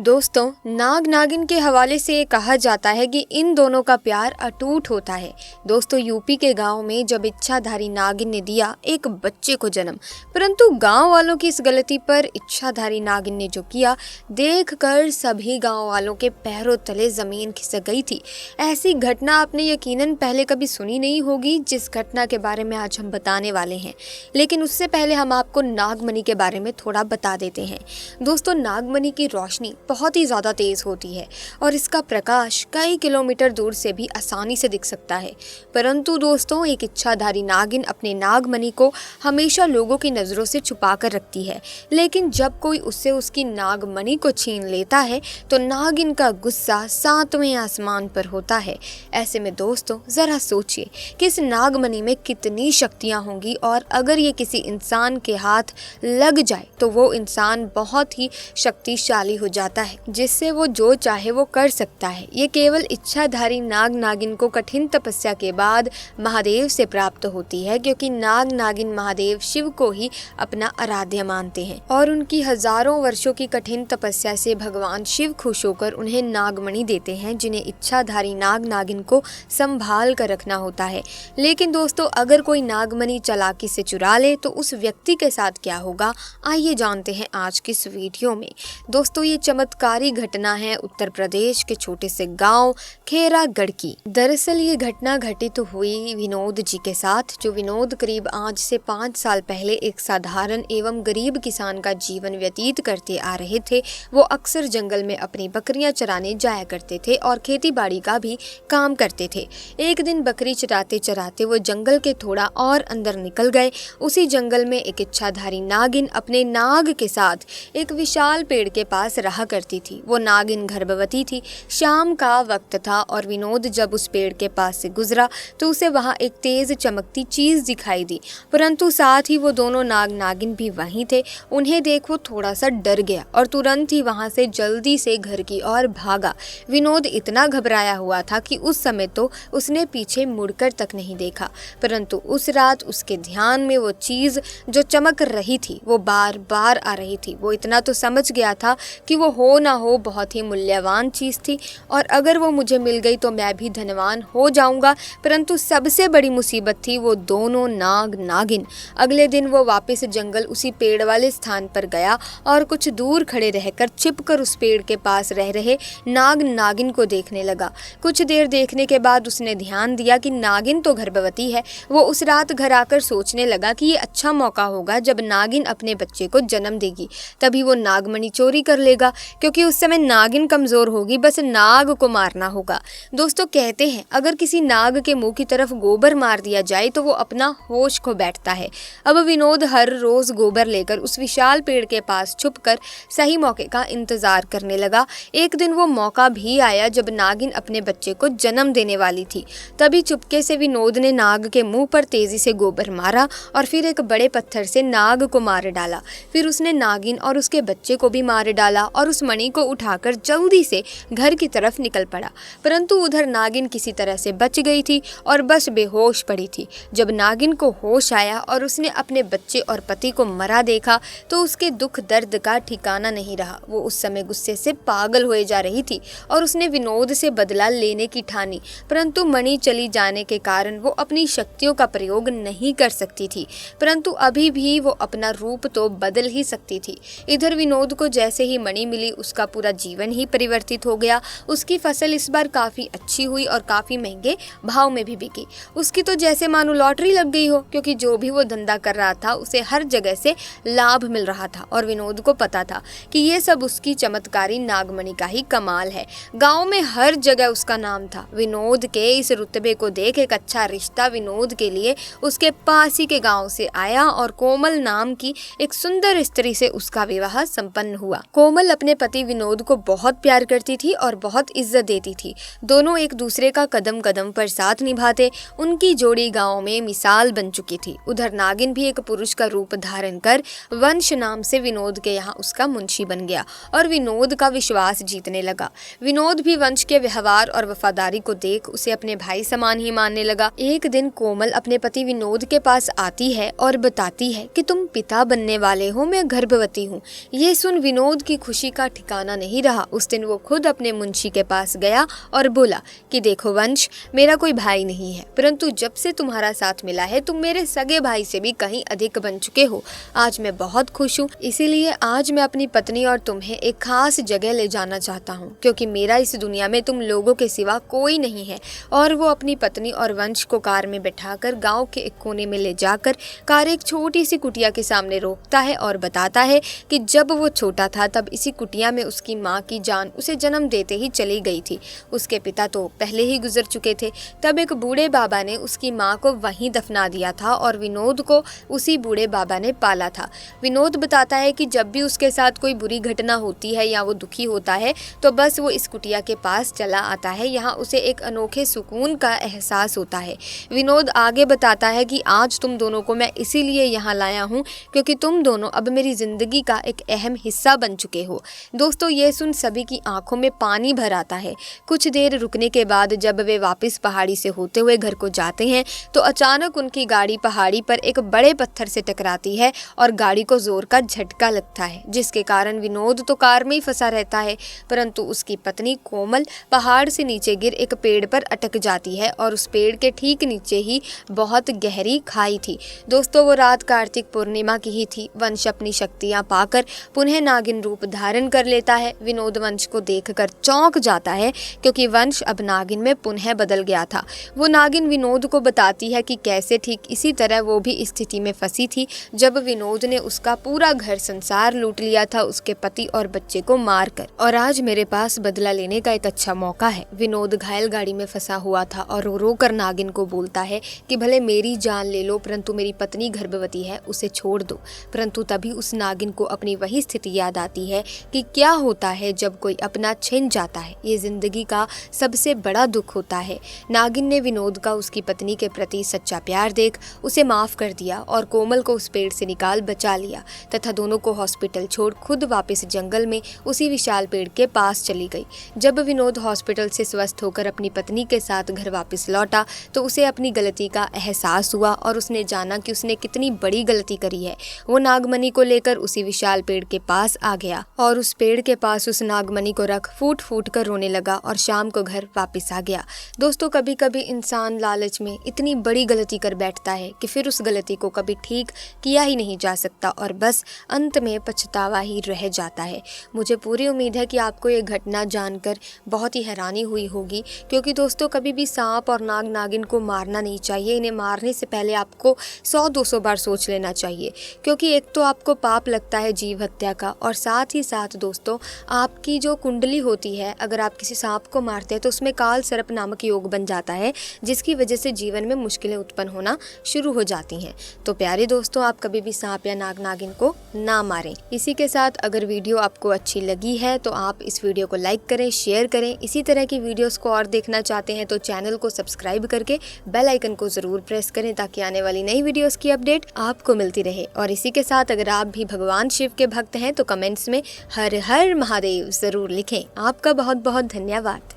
दोस्तों, नाग नागिन के हवाले से ये कहा जाता है कि इन दोनों का प्यार अटूट होता है। दोस्तों, यूपी के गांव में जब इच्छाधारी नागिन ने दिया एक बच्चे को जन्म, परंतु गांव वालों की इस गलती पर इच्छाधारी नागिन ने जो किया, देखकर सभी गांव वालों के पैरों तले जमीन खिसक गई थी। ऐसी घटना आपने यकीनन पहले कभी सुनी नहीं होगी, जिस घटना के बारे में आज हम बताने वाले हैं। लेकिन उससे पहले हम आपको नागमणि के बारे में थोड़ा बता देते हैं। दोस्तों, नागमणि की रोशनी बहुत ही ज़्यादा तेज़ होती है और इसका प्रकाश कई किलोमीटर दूर से भी आसानी से दिख सकता है। परंतु दोस्तों, एक इच्छाधारी नागिन अपने नागमणि को हमेशा लोगों की नज़रों से छुपा कर रखती है, लेकिन जब कोई उससे उसकी नागमणि को छीन लेता है तो नागिन का गुस्सा सातवें आसमान पर होता है। ऐसे में दोस्तों, ज़रा सोचिए कि इस नागमणि में कितनी शक्तियाँ होंगी, और अगर ये किसी इंसान के हाथ लग जाए तो वो इंसान बहुत ही शक्तिशाली हो जाता है, जिससे वो जो चाहे वो कर सकता है। ये केवल इच्छाधारी नाग नागिन को कठिन तपस्या के बाद महादेव से प्राप्त होती है, क्योंकि नाग नागिन महादेव शिव को ही अपना आराध्य मानते हैं और उनकी हजारों वर्षों की कठिन तपस्या से भगवान शिव खुश होकर उन्हें नागमणि देते हैं, जिन्हें इच्छाधारी नाग नागिन को संभाल कर रखना होता है। लेकिन दोस्तों, अगर कोई नागमणि चालाकी से चुरा ले तो उस व्यक्ति के साथ क्या होगा, आइए जानते हैं आज की इस वीडियो में। दोस्तों, ये चमत्कारी घटना है उत्तर प्रदेश के छोटे से गांव खेरागढ़ की। दरअसल ये घटना घटित हुई विनोद जी के साथ, जो विनोद करीब आज से 5 साल पहले एक साधारण एवं गरीब किसान का जीवन व्यतीत करते आ रहे थे। वो अक्सर जंगल में अपनी बकरियां चराने जाया करते थे और खेती बाड़ी का भी काम करते थे। एक दिन बकरी चराते चराते वो जंगल के थोड़ा और अंदर निकल गए। उसी जंगल में एक इच्छाधारी नागिन अपने नाग के साथ एक विशाल पेड़ के पास रहा करती थी। वो नागिन गर्भवती थी। शाम का वक्त था और विनोद जब उस पेड़ के पास से गुजरा तो उसे वहां एक तेज चमकती चीज दिखाई दी, परंतु साथ ही वो दोनों नाग नागिन भी वहीं थे। उन्हें देख वो थोड़ा सा डर गया और तुरंत ही वहां से जल्दी से घर की ओर भागा। विनोद इतना घबराया हुआ था कि उस समय तो उसने पीछे मुड़कर तक नहीं देखा, परंतु उस रात उसके ध्यान में वो चीज जो चमक रही थी वो बार बार आ रही थी। वो इतना तो समझ गया था कि वो हो ना हो बहुत ही मूल्यवान चीज़ थी, और अगर वो मुझे मिल गई तो मैं भी धनवान हो जाऊंगा। परंतु सबसे बड़ी मुसीबत थी वो दोनों नाग नागिन। अगले दिन वो वापस जंगल उसी पेड़ वाले स्थान पर गया और कुछ दूर खड़े रहकर छिपकर उस पेड़ के पास रह रहे नाग नागिन को देखने लगा। कुछ देर देखने के बाद उसने ध्यान दिया कि नागिन तो गर्भवती है। वो उस रात घर आकर सोचने लगा कि ये अच्छा मौका होगा जब नागिन अपने बच्चे को जन्म देगी, तभी वो नागमणि चोरी कर लेगा, क्योंकि उस समय नागिन कमजोर होगी, बस नाग को मारना होगा। दोस्तों, कहते हैं अगर किसी नाग के मुंह की तरफ गोबर मार दिया जाए तो वो अपना होश खो बैठता है। अब विनोद हर रोज गोबर लेकर उस विशाल पेड़ के पास छुपकर सही मौके का इंतजार करने लगा। एक दिन वो मौका भी आया जब नागिन अपने बच्चे को जन्म देने वाली थी। तभी चुपके से विनोद ने नाग के मुंह पर तेजी से गोबर मारा और फिर एक बड़े पत्थर से नाग को मार डाला। फिर उसने नागिन और उसके बच्चे को भी मार डाला और उस मणि को उठाकर जल्दी से घर की तरफ निकल पड़ा। परंतु उधर नागिन किसी तरह से बच गई थी और बस बेहोश पड़ी थी। जब नागिन को होश आया और उसने अपने बच्चे और पति को मरा देखा तो उसके दुख दर्द का ठिकाना नहीं रहा। वो उस समय गुस्से से पागल होए जा रही थी और उसने विनोद से बदला लेने की ठानी, परंतु मणि चली जाने के कारण वो अपनी शक्तियों का प्रयोग नहीं कर सकती थी। परंतु अभी भी वो अपना रूप तो बदल ही सकती थी। इधर विनोद को जैसे ही मणि मिली उसका पूरा जीवन ही परिवर्तित हो गया। उसकी फसल इस बार काफ़ी अच्छी हुई और काफ़ी महंगे भाव में भी बिकी। उसकी तो जैसे मानो लॉटरी लग गई हो, क्योंकि जो भी वो धंधा कर रहा था उसे हर जगह से लाभ मिल रहा था और विनोद को पता था कि ये सब उसकी चमत्कारी नागमणि का ही कमाल है। गाँव में हर जगह उसका नाम था। विनोद के इस रुतबे को देख एक अच्छा रिश्ता विनोद के लिए उसके पास ही के गाँव से आया और कोमल नाम की एक सुंदर स्त्री से उसका विवाह संपन्न हुआ। कोमल अपने पति विनोद को बहुत प्यार करती थी और बहुत इज्जत देती थी। दोनों एक दूसरे का कदम कदम पर साथ निभाते। उनकी जोड़ी गांव में मिसाल बन चुकी थी। उधर नागिन भी एक पुरुष का रूप धारण कर वंश नाम से विनोद के यहाँ उसका मुंशी बन गया और विनोद का विश्वास जीतने लगा। विनोद भी वंश के व्यवहार और वफादारी को देख उसे अपने भाई समान ही मानने लगा। एक दिन कोमल अपने पति विनोद के पास आती है और बताती है कि तुम पिता बनने वाले हो, मैं गर्भवती हूँ। ये सुन विनोद की खुशी का ठिकाना नहीं रहा। उस दिन वो खुद अपने मुंशी के पास गया और बोला कि देखो वंश, मेरा कोई भाई नहीं है, परंतु जब से तुम्हारा साथ मिला है तुम मेरे सगे भाई से भी कहीं अधिक बन चुके हो। आज मैं बहुत खुश हूँ, इसीलिए आज मैं अपनी पत्नी और तुम्हें एक खास जगह ले जाना चाहता हूँ, क्योंकि मेरा इस दुनिया में तुम लोगों के सिवा कोई नहीं है। और वो अपनी पत्नी और वंश को कार में बैठाकर गांव के एक कोने में ले जाकर कार एक छोटी सी कुटिया के सामने रोकता है और बताता है कि जब वो छोटा था तब इसी कुटिया में उसकी माँ की जान उसे जन्म देते ही चली गई थी। उसके पिता तो पहले ही गुजर चुके थे। तब एक बूढ़े बाबा ने उसकी माँ को वहीं दफना दिया था और विनोद को उसी बूढ़े बाबा ने पाला था। विनोद बताता है कि जब भी उसके साथ कोई बुरी घटना होती है या वो दुखी होता है तो बस वो इस कुटिया के पास चला आता है। यहाँ उसे एक अनोखे सुकून का एहसास होता है। विनोद आगे बताता है कि आज तुम दोनों को मैं इसीलिए यहाँ लाया हूँ क्योंकि तुम दोनों अब मेरी जिंदगी का एक अहम हिस्सा बन चुके हो। दोस्तों, ये सुन सभी की आंखों में पानी भर आता है। कुछ देर रुकने के बाद जब वे वापस पहाड़ी से होते हुए घर को जाते हैं तो अचानक उनकी गाड़ी पहाड़ी पर एक बड़े पत्थर से टकराती है और गाड़ी को जोर का झटका लगता है, जिसके कारण विनोद तो कार में ही फंसा रहता है, परंतु उसकी पत्नी कोमल पहाड़ से नीचे गिर एक पेड़ पर अटक जाती है और उस पेड़ के ठीक नीचे ही बहुत गहरी खाई थी। दोस्तों, वो रात कार्तिक पूर्णिमा की ही थी। वंश अपनी शक्तियां पाकर पुनः नागिन रूप धारण कर लेता है। विनोद वंश को देखकर चौंक जाता है क्योंकि वंश अब नागिन में पुनः बदल गया था। वो नागिन विनोद को बताती है कि कैसे ठीक इसी तरह वो भी इस स्थिति में फंसी थी जब विनोद ने उसका पूरा घर संसार लूट लिया था, उसके पति और बच्चे को मारकर। और आज मेरे पास बदला लेने का एक अच्छा मौका है। विनोद घायल गाड़ी में फंसा हुआ था और रो रो कर नागिन को बोलता है कि भले मेरी जान ले लो परंतु मेरी पत्नी गर्भवती है, उसे छोड़ दो। परंतु तभी उस नागिन को अपनी वही स्थिति याद आती है कि क्या होता है जब कोई अपना छिन जाता है। ये जिंदगी का सबसे बड़ा दुख होता है। नागिन ने विनोद का उसकी पत्नी के प्रति सच्चा प्यार देख उसे माफ कर दिया और कोमल को उस पेड़ से निकाल बचा लिया तथा दोनों को हॉस्पिटल छोड़ खुद वापस जंगल में उसी विशाल पेड़ के पास चली गई। जब विनोद हॉस्पिटल से स्वस्थ होकर अपनी पत्नी के साथ घर वापस लौटा तो उसे अपनी गलती का एहसास हुआ और उसने जाना कि उसने कितनी बड़ी गलती करी है। वो नागमणि को लेकर उसी विशाल पेड़ के पास आ गया और उस पेड़ के पास उस नागमणि को रख फूट फूट कर रोने लगा और शाम को घर वापस आ गया। दोस्तों, कभी कभी इंसान लालच में इतनी बड़ी गलती कर बैठता है कि फिर उस गलती को कभी ठीक किया ही नहीं जा सकता और बस अंत में पछतावा ही रह जाता है। मुझे पूरी उम्मीद है कि आपको ये घटना जानकर बहुत ही हैरानी हुई होगी, क्योंकि दोस्तों कभी भी सांप और नाग नागिन को मारना नहीं चाहिए। इन्हें मारने से पहले आपको 100-200 बार सोच लेना चाहिए, क्योंकि एक तो आपको पाप लगता है जीव हत्या का, और साथ ही साथ दोस्तों आपकी जो कुंडली होती है, अगर आप किसी सांप को मारते हैं तो उसमें काल सर्प नामक योग बन जाता है, जिसकी वजह से जीवन में मुश्किलें उत्पन्न होना शुरू हो जाती हैं। तो प्यारे दोस्तों, आप कभी भी सांप या नाग नागिन को ना मारें। इसी के साथ अगर वीडियो आपको अच्छी लगी है तो आप इस वीडियो को लाइक करें, शेयर करें। इसी तरह की वीडियोस को और देखना चाहते हैं तो चैनल को सब्सक्राइब करके बेल आइकन को जरूर प्रेस करें ताकि आने वाली नई वीडियोस की अपडेट आपको मिलती रहे। और इसी के साथ अगर आप भी भगवान शिव के भक्त हैं तो कमेंट्स में हर हर महादेव जरूर लिखें। आपका बहुत बहुत धन्यवाद।